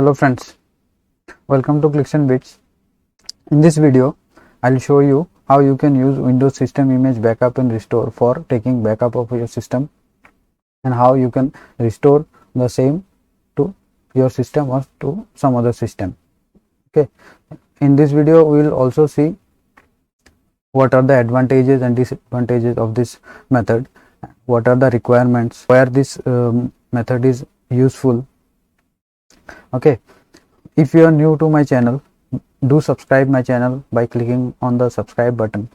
Hello friends, welcome to Clicks and Bits. In this video, I'll show you how you can use Windows System Image Backup and Restore for taking backup of your system and how you can restore the same to your system or to some other system. Okay, in this video, we will also see what are the advantages and disadvantages of this method, what are the requirements, where this method is useful. Okay, if you are new to my channel, do subscribe my channel by clicking on the subscribe button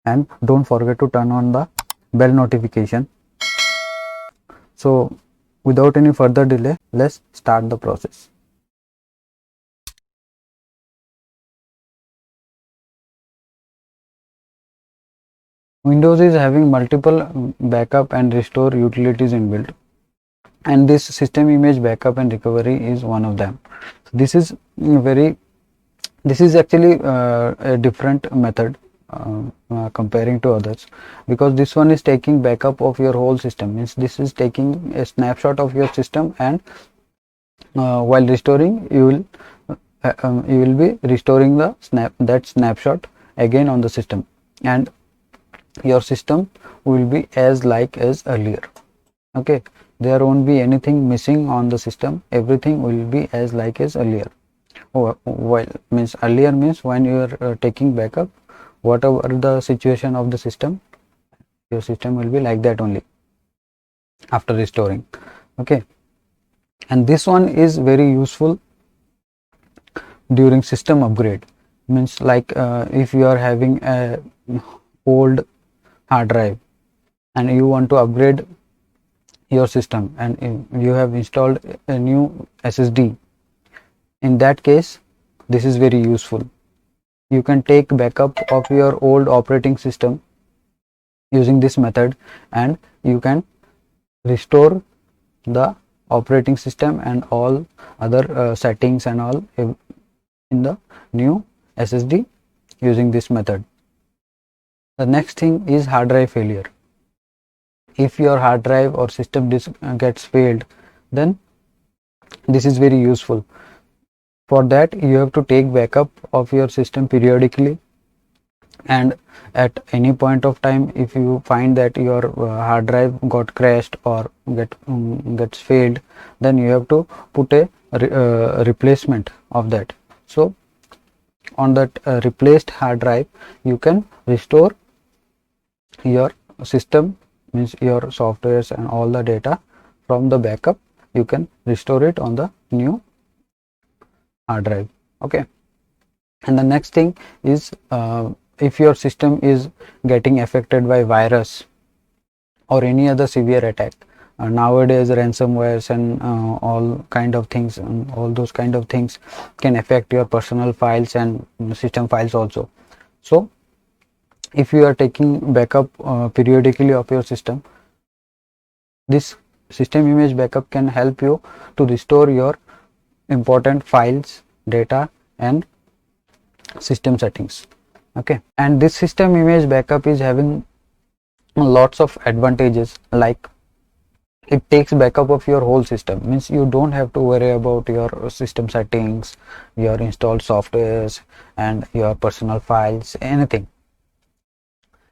and don't forget to turn on the bell notification. So without any further delay, let's start the process. Windows is having multiple backup and restore utilities inbuilt, and this system image backup and recovery is one of them. So this is actually a different method comparing to others, because this one is taking backup of your whole system. Means this is taking a snapshot of your system, and while restoring you will be restoring that snapshot again on the system, and your system will be as earlier. Okay, there won't be anything missing on the system, everything will be as earlier. While means earlier means when you are taking backup, whatever the situation of the system, your system will be like that only after restoring. Okay, and this one is very useful during system upgrade. Means if you are having a old hard drive and you want to upgrade your system and you have installed a new SSD, in that case this is very useful. You can take backup of your old operating system using this method, and you can restore the operating system and all other settings and all in the new SSD using this method. The next thing is hard drive failure. If your hard drive or system disk gets failed, then this is very useful. For that you have to take backup of your system periodically, and at any point of time if you find that your hard drive got crashed or gets failed, then you have to put a replacement of that. So on that replaced hard drive you can restore your system, means your softwares and all the data from the backup. You can restore it on the new hard drive. Okay, and the next thing is if your system is getting affected by virus or any other severe attack, nowadays ransomwares and all kind of things, all those kind of things can affect your personal files and system files also. So if you are taking backup periodically of your system, this system image backup can help you to restore your important files, data and system settings. Okay, and this system image backup is having lots of advantages, like it takes backup of your whole system. Means you don't have to worry about your system settings, your installed softwares and your personal files, anything.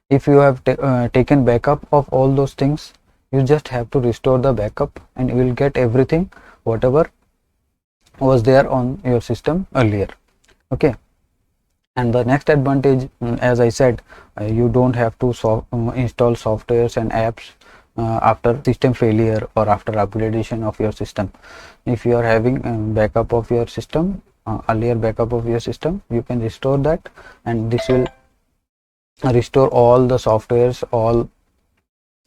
If you have taken backup of all those things, you just have to restore the backup and you will get everything whatever was there on your system earlier. Okay, and the next advantage, as I said, you don't have to install softwares and apps after system failure or after upgradation of your system. If you are having backup of your system, earlier backup of your system, you can restore that, and this will restore all the softwares, all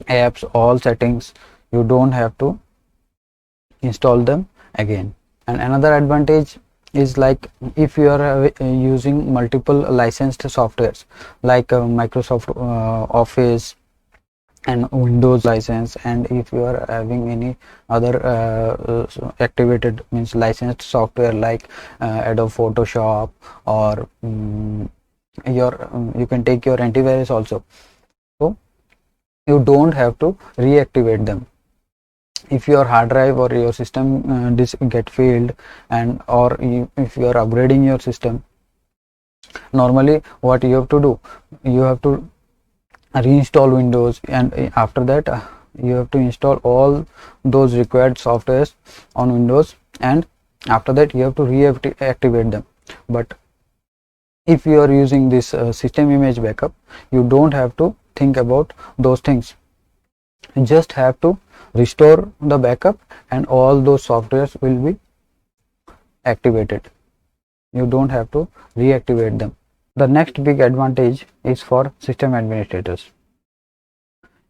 apps, all settings. You don't have to install them again. And another advantage is, like if you are using multiple licensed softwares like Microsoft Office and Windows license, and if you are having any other activated, means licensed software like Adobe Photoshop or you can take your antivirus also, so you don't have to reactivate them. if your hard drive or your system disk get failed, and or if you are upgrading your system, normally what you have to do, you have to reinstall Windows, and after that you have to install all those required softwares on Windows, and after that you have to reactivate them. But if you are using this system image backup, you don't have to think about those things. You just have to restore the backup and all those softwares will be activated. You don't have to reactivate them. The next big advantage is for system administrators.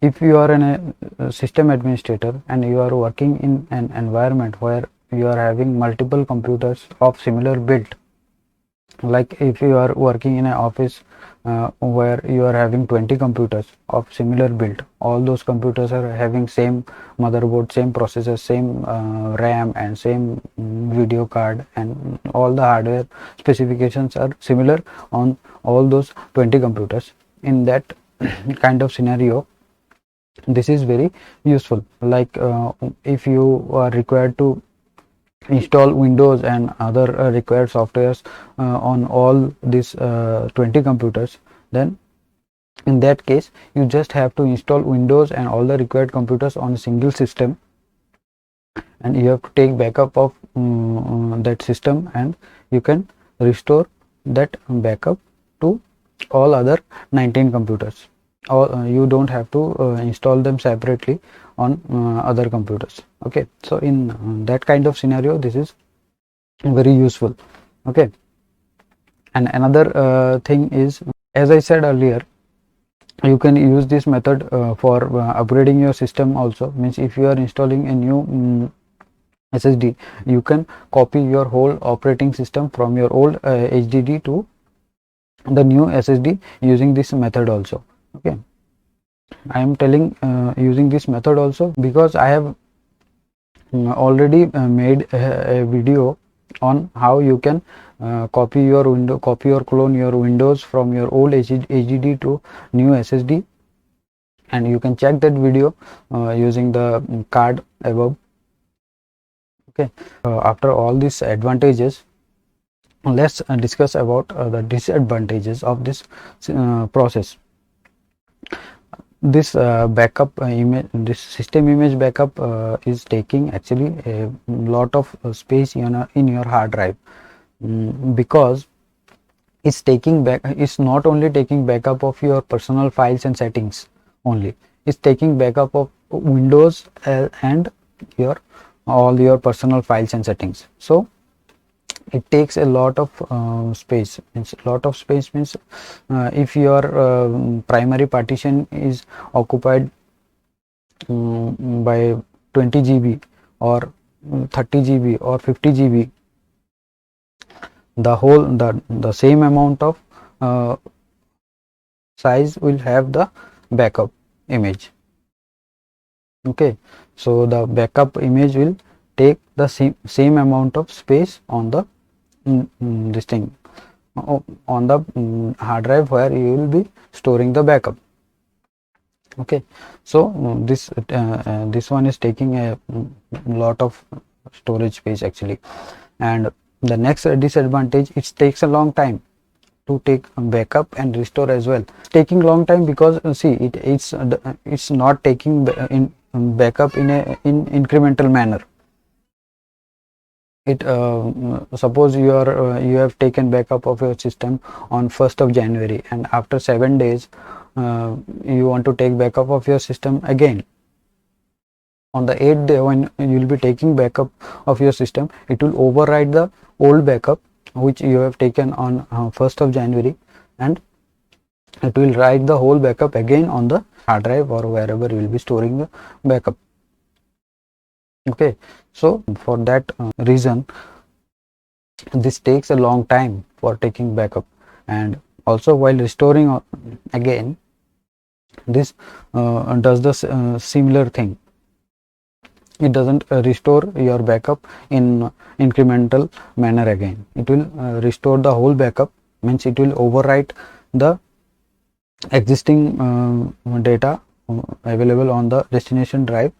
If you are a system administrator and you are working in an environment where you are having multiple computers of similar build, like if you are working in an office where you are having 20 computers of similar build, all those computers are having same motherboard, same processor, same RAM and same video card, and all the hardware specifications are similar on all those 20 computers. In that kind of scenario, this is very useful. Like if you are required to install Windows and other required softwares on all these 20 computers, then in that case you just have to install Windows and all the required computers on a single system, and you have to take backup of that system, and you can restore that backup to all other 19 computers, or you don't have to install them separately on other computers. Okay, so in that kind of scenario, this is very useful. Okay, and another thing is, as I said earlier, you can use this method for upgrading your system also. Means if you are installing a new SSD, you can copy your whole operating system from your old HDD to the new SSD using this method also. Okay, I am telling using this method also because I have already made a video on how you can copy or clone your Windows from your old HDD to new SSD, and you can check that video using the card above. Okay, after all these advantages, let's discuss about the disadvantages of this process. This backup image, this system image backup is taking actually a lot of space in your hard drive, because it's not only taking backup of your personal files and settings only, it's taking backup of Windows and all your personal files and settings. So it takes a lot of space. Means if your primary partition is occupied by 20 GB or 30 GB or 50 GB, the same amount of size will have the backup image. Okay, so the backup image will take the same amount of space on the this thing on the hard drive where you will be storing the backup. Okay, so this one is taking a lot of storage space actually. And the next disadvantage, it takes a long time to take backup and restore as well. It's taking long time because see, it's not taking backup in incremental manner. It suppose you have taken backup of your system on 1st of January, and after 7 days you want to take backup of your system again. On the 8th day when you will be taking backup of your system, it will override the old backup which you have taken on 1st of January, and it will write the whole backup again on the hard drive or wherever you will be storing the backup. Okay, so for that reason, this takes a long time for taking backup, and also while restoring again, this does the similar thing. It doesn't restore your backup in incremental manner again. It will restore the whole backup, means it will overwrite the existing data available on the destination drive,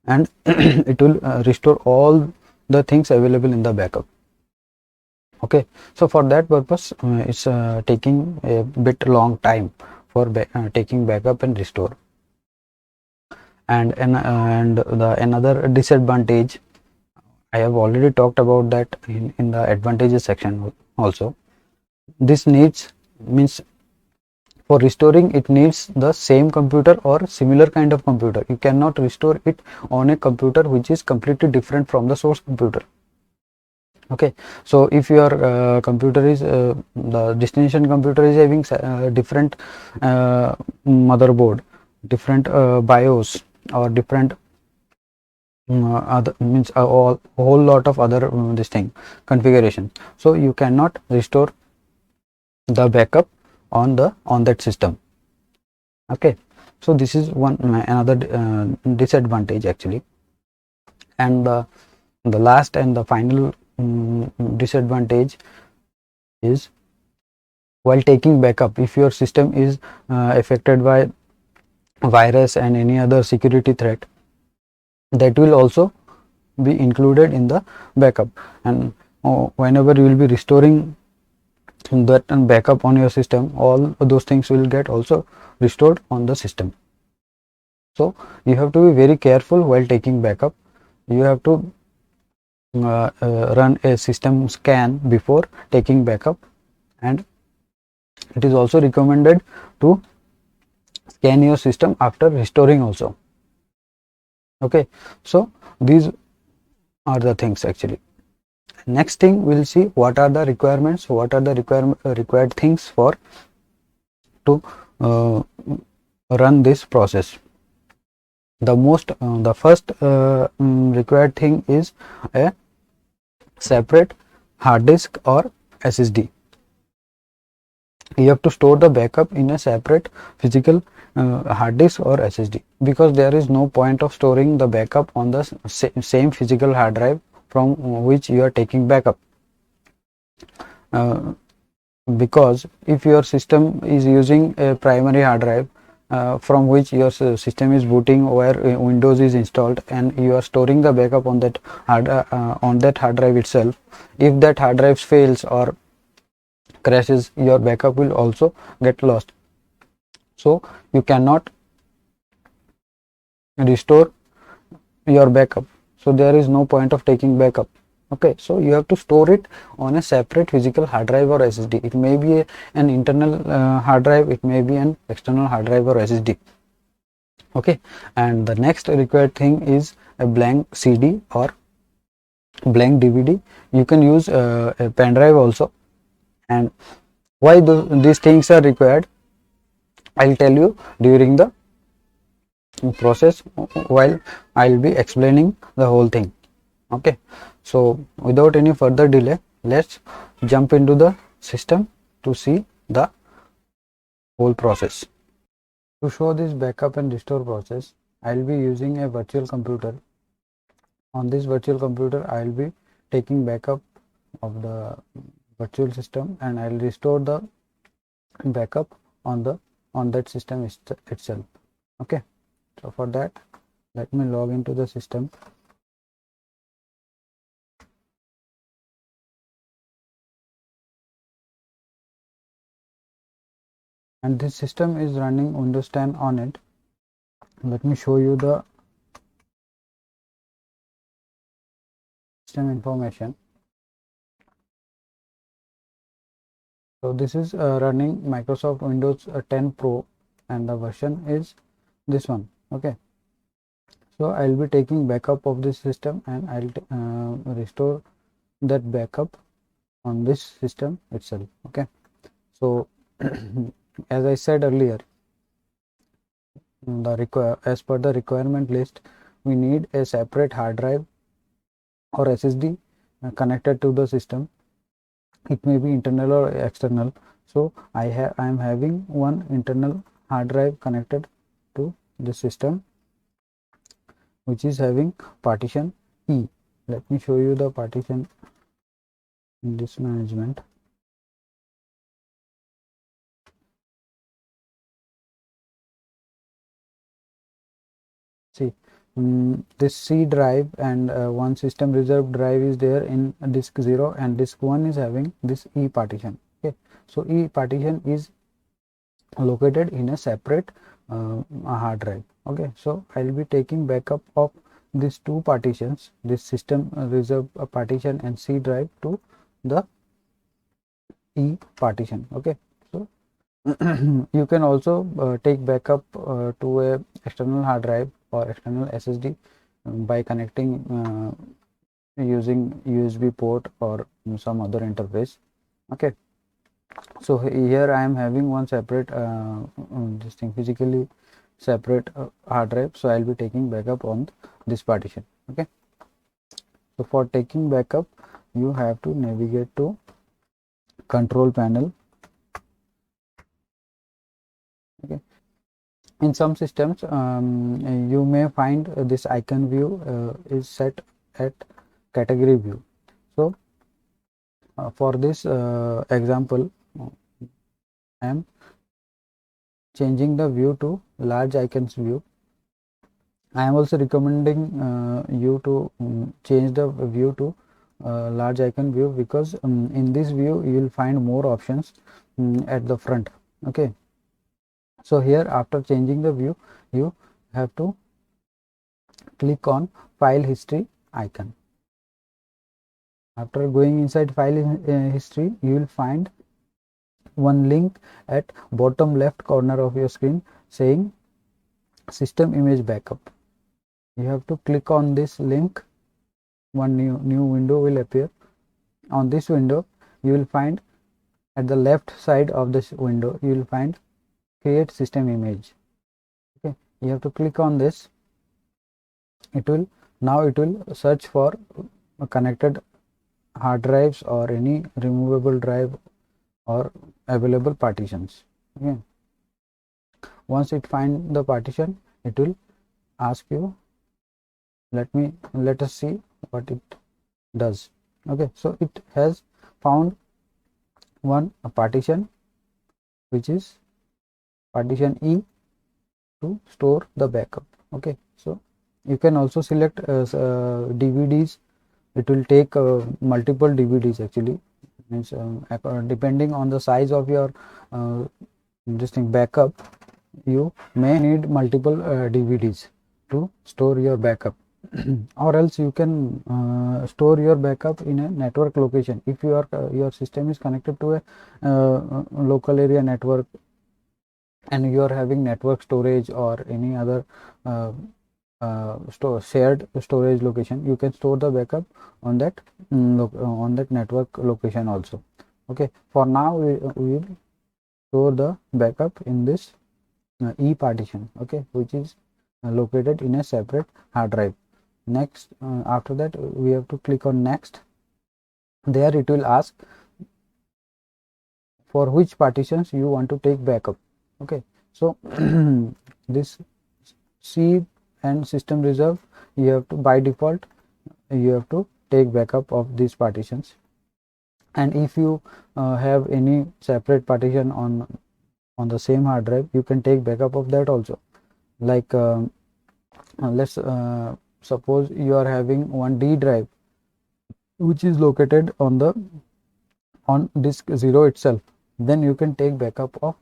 and it will restore all the things available in the backup. Okay, so for that purpose it's taking a bit long time for taking backup and restore. And the another disadvantage, I have already talked about that in the advantages section also. This needs, means for restoring it needs the same computer or similar kind of computer. You cannot restore it on a computer which is completely different from the source computer. Okay, so if your computer is the destination computer is having different motherboard, different BIOS, or different other, means a whole lot of other this thing configuration, so you cannot restore the backup on that system. Okay, so this is one another disadvantage actually. And the last and the final disadvantage is, while taking backup, if your system is affected by virus and any other security threat, that will also be included in the backup. And whenever you will be restoring that backup on your system, all those things will get also restored on the system. So you have to be very careful while taking backup. You have to run a system scan before taking backup, and it is also recommended to scan your system after restoring also. Okay, so these are the things actually. Next thing we'll see what are the requirements, what are the required things for to run this process. The first required thing is a separate hard disk or SSD. You have to store the backup in a separate physical hard disk or SSD, because there is no point of storing the backup on the same physical hard drive from which you are taking backup. Because if your system is using a primary hard drive from which your system is booting, where Windows is installed, and you are storing the backup on that hard drive itself, if that hard drive fails or crashes, your backup will also get lost. So you cannot restore your backup, so there is no point of taking backup. Okay, so you have to store it on a separate physical hard drive or SSD. It may be an internal hard drive, it may be an external hard drive or SSD. Okay, and the next required thing is a blank CD or blank DVD. You can use a pen drive also. And why these things are required, I'll tell you during the process while I'll be explaining the whole thing. Okay, so without any further delay, let's jump into the system to see the whole process. To show this backup and restore process, I'll be using a virtual computer. On this virtual computer, I'll be taking backup of the virtual system, and I'll restore the backup on that system itself. Okay, so for that, let me log into the system. And this system is running Windows 10 on it. Let me show you the system information. So this is running Microsoft Windows 10 Pro, and the version is this one. Okay, so I'll be taking backup of this system, and I'll restore that backup on this system itself. Okay, so as I said earlier, as per the requirement list, we need a separate hard drive or SSD connected to the system. It may be internal or external. So I am having one internal hard drive connected to the system, which is having partition E. Let me show you the partition in disk management. See, this C drive and one system reserved drive is there in disk 0, and disk 1 is having this E partition. Okay, so E partition is located in a separate hard drive. Okay, so I'll be taking backup of these two partitions, this system reserved partition and C drive, to the E partition. Okay, so you can also take backup to a external hard drive or external SSD by connecting using USB port or some other interface. Okay, so here I am having one separate this thing, physically separate hard drive, so I'll be taking backup on this partition. Okay, so for taking backup you have to navigate to control panel. Okay, in some systems you may find this icon view is set at category view. So for this example I am changing the view to large icons view. I am also recommending you to change the view to large icon view, because in this view you will find more options at the front. Okay, so here after changing the view you have to click on file history icon. After going inside file history you will find one link at bottom left corner of your screen saying system image backup. You have to click on this link. One new window will appear. On this window you will find at the left side of this window you will find create system image. Okay, you have to click on this. It will search for connected hard drives or any removable drive or available partitions. Okay, once it find the partition it will ask you, let us see what it does. Okay, so it has found one partition which is partition E to store the backup. Okay, so you can also select DVDs. It will take multiple DVDs actually, means depending on the size of your this thing backup, you may need multiple DVDs to store your backup. Or else you can store your backup in a network location. If your system is connected to a local area network and you are having network storage or any other shared storage location, you can store the backup on that on that network location also. Okay, for now we will store the backup in this E partition. Okay, which is located in a separate hard drive. Next, after that we have to click on next. There it will ask for which partitions you want to take backup. Okay, so this C and system reserve, you have to, by default you have to take backup of these partitions, and if you have any separate partition on the same hard drive, you can take backup of that also. Like let's suppose you are having one D drive which is located on disk 0 itself, then you can take backup of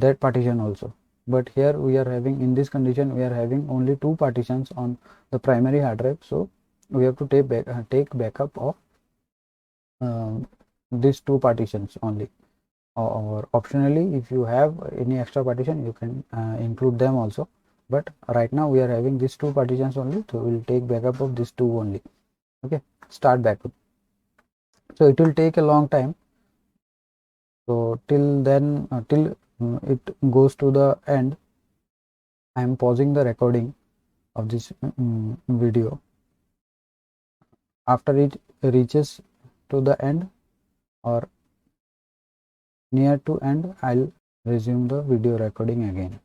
that partition also. But here we are having, in this condition we are having only two partitions on the primary hard drive, so we have to take backup of these two partitions only, or optionally if you have any extra partition you can include them also, but right now we are having these two partitions only, so we will take backup of these two only. Okay, start backup. So it will take a long time, so till then till it goes to the end, I am pausing the recording of this video. After it reaches to the end or near to end, I'll resume the video recording again.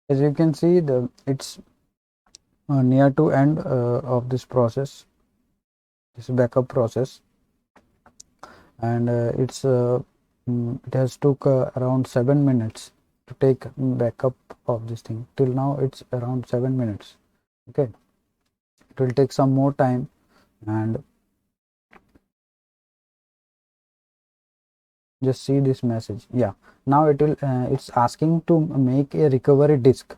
As you can see, it's near to end of this process, this backup process, and it has took around 7 minutes to take backup of this thing. Till now it's around 7 minutes. Okay, it will take some more time, and just see this message. Yeah, now it will it's asking to make a recovery disk.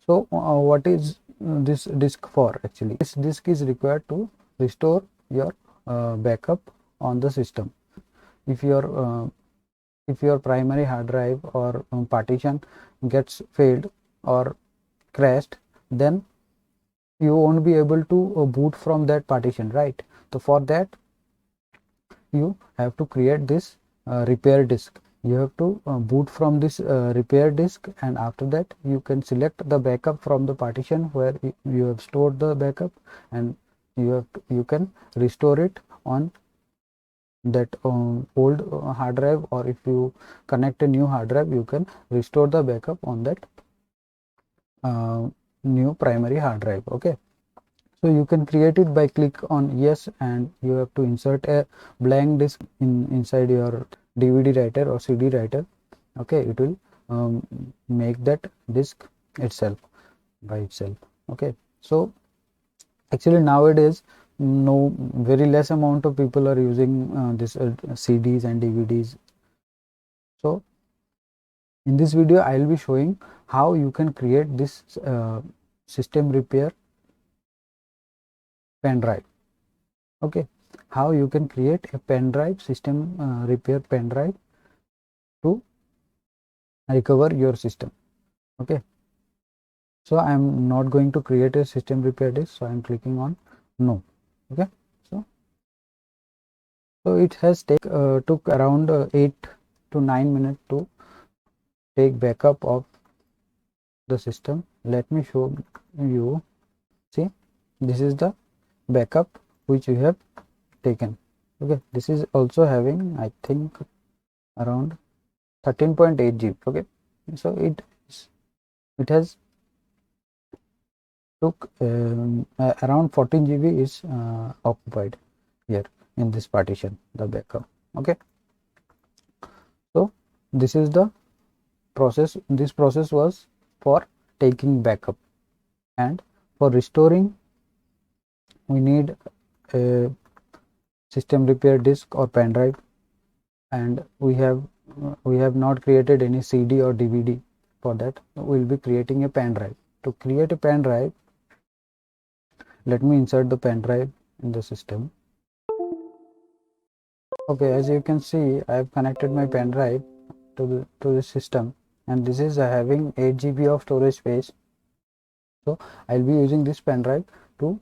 So what is this disk for? Actually, this disk is required to restore your backup on the system. If your primary hard drive or partition gets failed or crashed, then you won't be able to boot from that partition, right? So for that you have to create this repair disk. You have to boot from this repair disk, and after that you can select the backup from the partition where you have stored the backup, and you can restore it on that old hard drive, or if you connect a new hard drive, you can restore the backup on that new primary hard drive. Okay, so you can create it by click on yes, and you have to insert a blank disk inside your DVD writer or CD writer. Okay, it will make that disk itself by itself. Okay, so actually nowadays no very less amount of people are using this CDs and DVDs. So in this video I will be showing how you can create this system repair pen drive. Okay, how you can create a pen drive, system repair pen drive to recover your system. Okay, so I am not going to create a system repair disk, so I am clicking on no. Okay, so it has took around 8 to 9 minutes to take backup of the system. Let me show you. See, this is the backup which we have taken. Okay, this is also having, I think, around 13.8 GB. Okay, so it has took around 14 GB is occupied here in this partition, the backup. Okay, so this is the process. This process was for taking backup, and for restoring we need a system repair disk or pen drive, and we have not created any CD or DVD. For that we will be creating a pen drive. To create a pen drive, let me insert the pen drive in the system. Okay, as you can see, I have connected my pen drive to the system, and this is having 8 GB of storage space. So I'll be using this pen drive to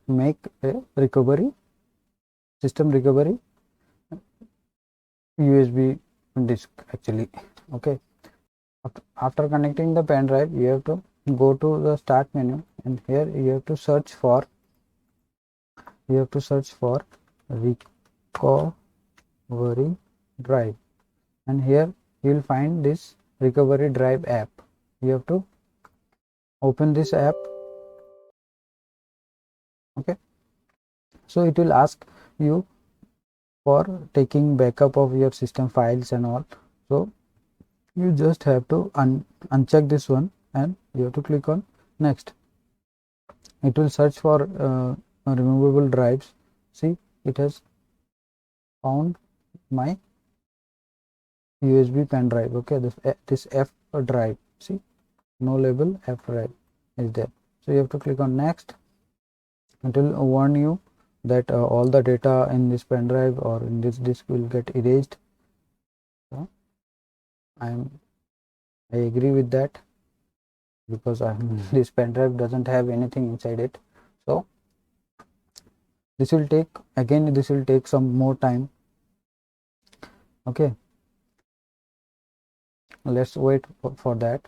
make a recovery system recovery USB disk actually. Okay, after connecting the pen drive, you have to go to the start menu, and here you have to search for recovery drive, and here you will find this recovery drive app. You have to open this app. Okay, so it will ask you for taking backup of your system files and all. So you just have to uncheck this one, and you have to click on next. It will search for removable drives. See, it has found my USB pen drive. Okay, this F drive. See, no label, F drive is there. So you have to click on next. It will warn you that all the data in this pen drive or in this disk will get erased. So I agree with that, because this pen drive doesn't have anything inside it. So this will take some more time. Okay, let's wait for that.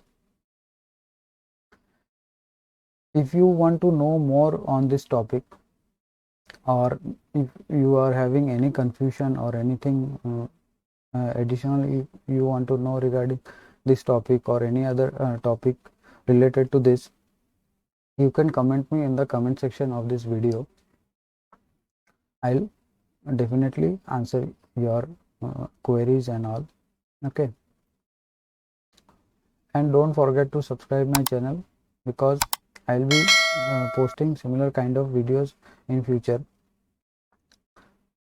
If you want to know more on this topic, or if you are having any confusion or anything additionally you want to know regarding this topic or any other topic related to this, you can comment me in the comment section of this video. I'll definitely answer your queries and all. Okay, and don't forget to subscribe my channel, because I'll be posting similar kind of videos in future,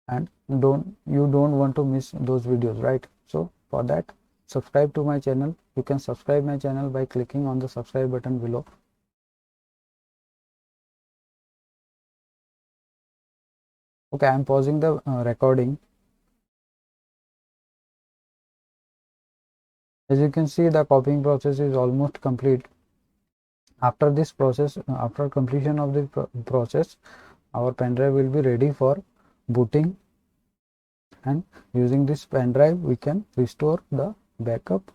and you don't want to miss those videos, right? So for that, subscribe to my channel. You can subscribe my channel by clicking on the subscribe button below. Okay, I'm pausing the recording. As you can see, the copying process is almost complete. After this process, after completion of the process, our pen drive will be ready for booting, and using this pen drive we can restore the backup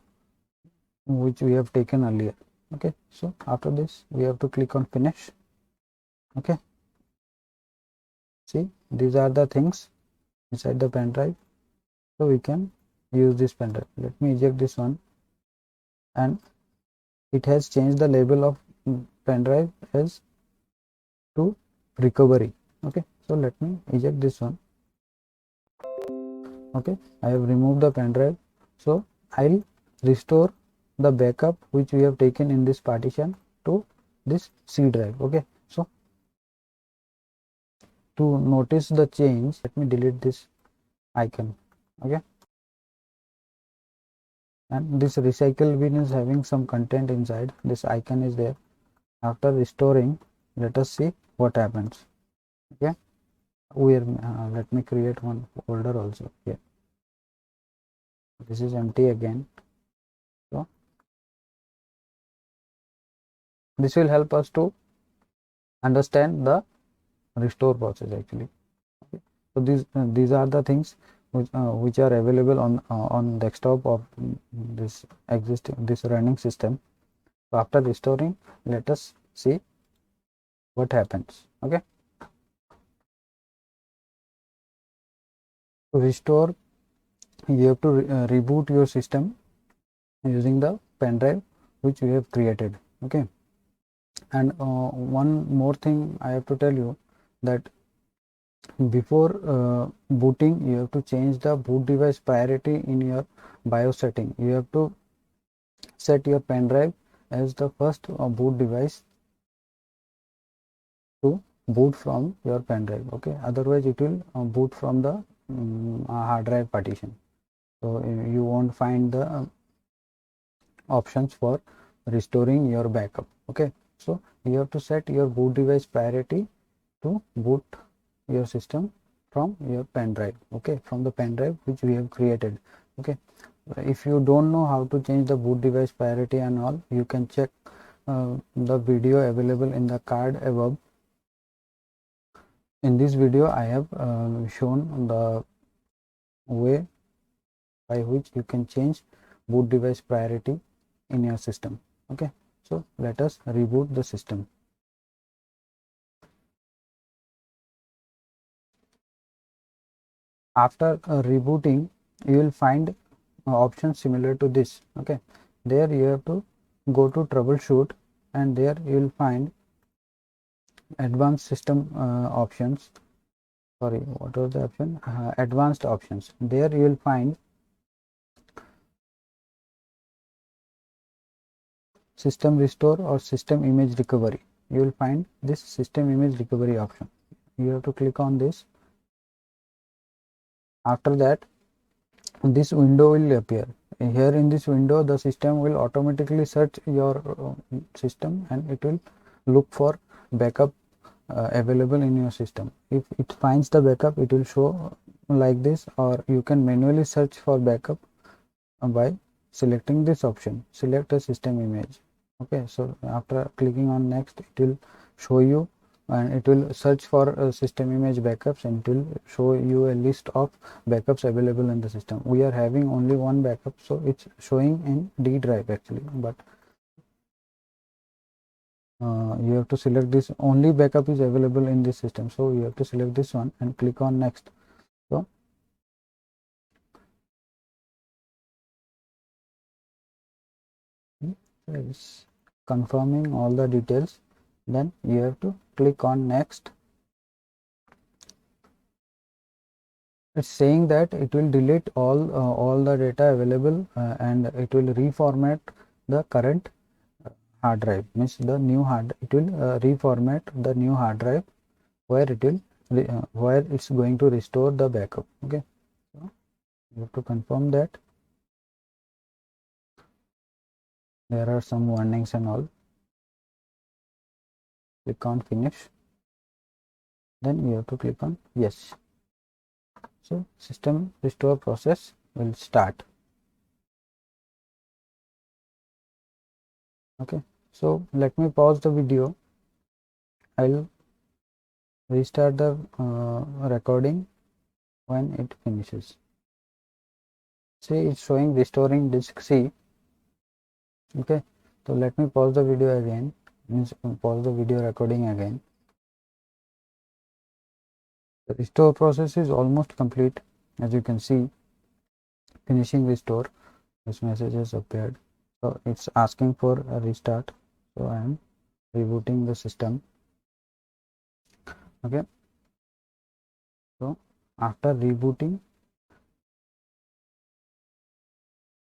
which we have taken earlier. Okay, so after this we have to click on finish. Okay, see, these are the things inside the pen drive, so we can use this pen drive. Let me eject this one, and it has changed the label of pen drive as to recovery. Okay, so let me eject this one. Okay, I have removed the pen drive, so I'll restore the backup which we have taken in this partition to this C drive. Okay, so to notice the change, let me delete this icon. Okay, and this recycle bin is having some content inside. This icon is there. After restoring, let us see what happens. Okay, let me create one folder also here. This is empty again, so this will help us to understand the restore process actually. Okay. So these are the things which are available on desktop of this running system. So after restoring, let us see what happens. Okay, to restore, you have to reboot your system using the pen drive which we have created. Okay, and one more thing I have to tell you, that before booting, you have to change the boot device priority in your BIOS setting. You have to set your pen drive as the first boot device to boot from your pen drive. Okay, otherwise it will boot from the hard drive partition, so you won't find the options for restoring your backup. Okay, so you have to set your boot device priority to boot your system from your pen drive. Okay, from the pen drive which we have created. Okay, if you don't know how to change the boot device priority and all, you can check the video available in the card above. In this video I have shown the way by which you can change boot device priority in your system. Okay, so let us reboot the system. After rebooting, you will find options similar to this. Okay, there you have to go to troubleshoot, and there you will find advanced system options. Sorry, what was the option? Advanced options. There you will find system restore or system image recovery. You will find this system image recovery option. You have to click on this. After that, this window will appear. Here in this window, the system will automatically search your system, and it will look for backup available in your system. If it finds the backup, it will show like this, or you can manually search for backup by selecting this option, select a system image. Okay, so after clicking on next, it will show you, and it will search for system image backups, and it will show you a list of backups available in the system. We are having only one backup, so it's showing in D drive actually, but you have to select this. Only backup is available in this system, so you have to select this one and click on next. So it's confirming all the details, then you have to click on next. It's saying that it will delete all the data available, and it will reformat the current hard drive, means the new hard, it will reformat the new hard drive where it will where it's going to restore the backup. Okay, so you have to confirm that. There are some warnings and all. Click on finish, then you have to click on yes. So system restore process will start. Okay, so let me pause the video. I'll restart the recording when it finishes. See, it's showing restoring disk C. Okay, so let me pause the video again, means pause the video recording again. The restore process is almost complete. As you can see, finishing restore, this message has appeared. So it's asking for a restart, so I am rebooting the system. Okay, so after rebooting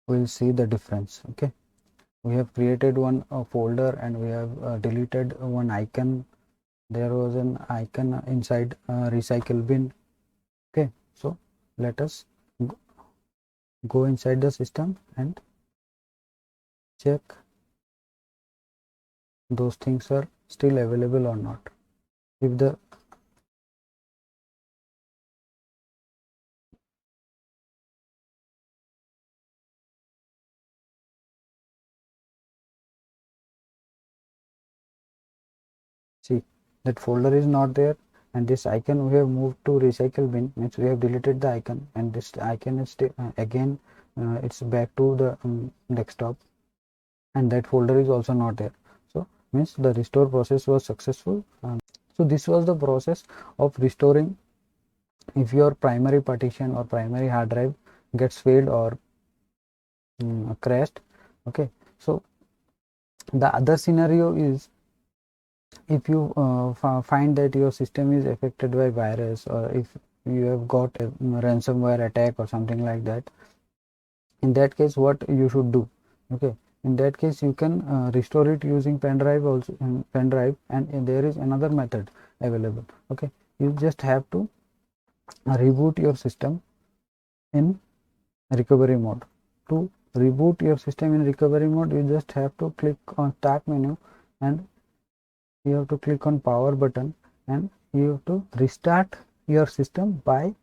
we'll see the difference. Okay, we have created one folder and we have deleted one icon. There was an icon inside recycle bin. Okay, so let us go inside the system and check those things are still available or not. If the see, that folder is not there, and this icon we have moved to recycle bin, means we have deleted the icon, and this icon is still again it's back to the desktop, and that folder is also not there. So means the restore process was successful. So this was the process of restoring if your primary partition or primary hard drive gets failed or crashed. Okay, so the other scenario is if you find that your system is affected by virus, or if you have got a ransomware attack or something like that. In that case, what you should do? Okay, in that case you can restore it using pen drive also, and there is another method available. Okay, you just have to reboot your system in recovery mode. To reboot your system in recovery mode, you just have to click on start menu, and you have to click on power button, and you have to restart your system by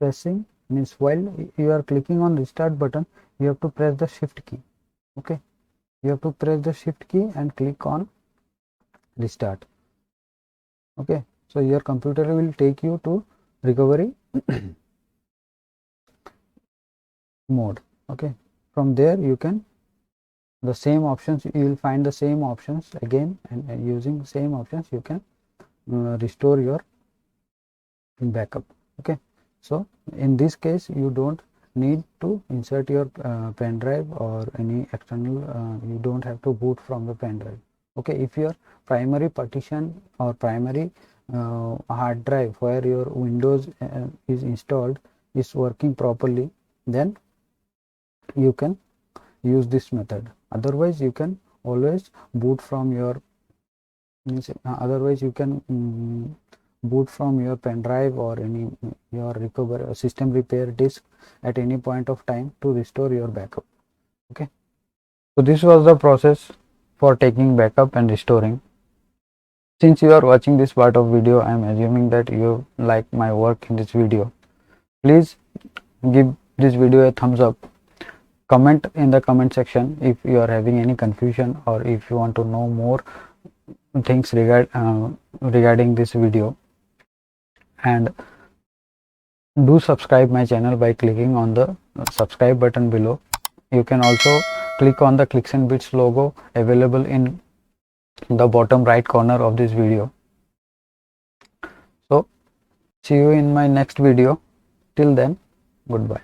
pressing, means while you are clicking on restart button, you have to press the shift key. Okay, you have to press the shift key and click on restart. Okay, so your computer will take you to recovery mode. Okay, from there you can the same options, you will find the same options again, and using same options you can restore your backup. Okay, so in this case you don't need to insert your pen drive or any external, you don't have to boot from the pen drive. Okay, if your primary partition or primary hard drive where your Windows is installed is working properly, then you can use this method. Otherwise you can always boot from your otherwise you can boot from your pen drive or any your recover system repair disk at any point of time to restore your backup. Okay, so this was the process for taking backup and restoring. Since you are watching this part of video, I am assuming that you like my work in this video. Please give this video a thumbs up. Comment in the comment section if you are having any confusion, or if you want to know more things regarding this video, and do subscribe my channel by clicking on the subscribe button below. You can also click on the Clicks and Bits logo available in the bottom right corner of this video. So see you in my next video. Till then, goodbye.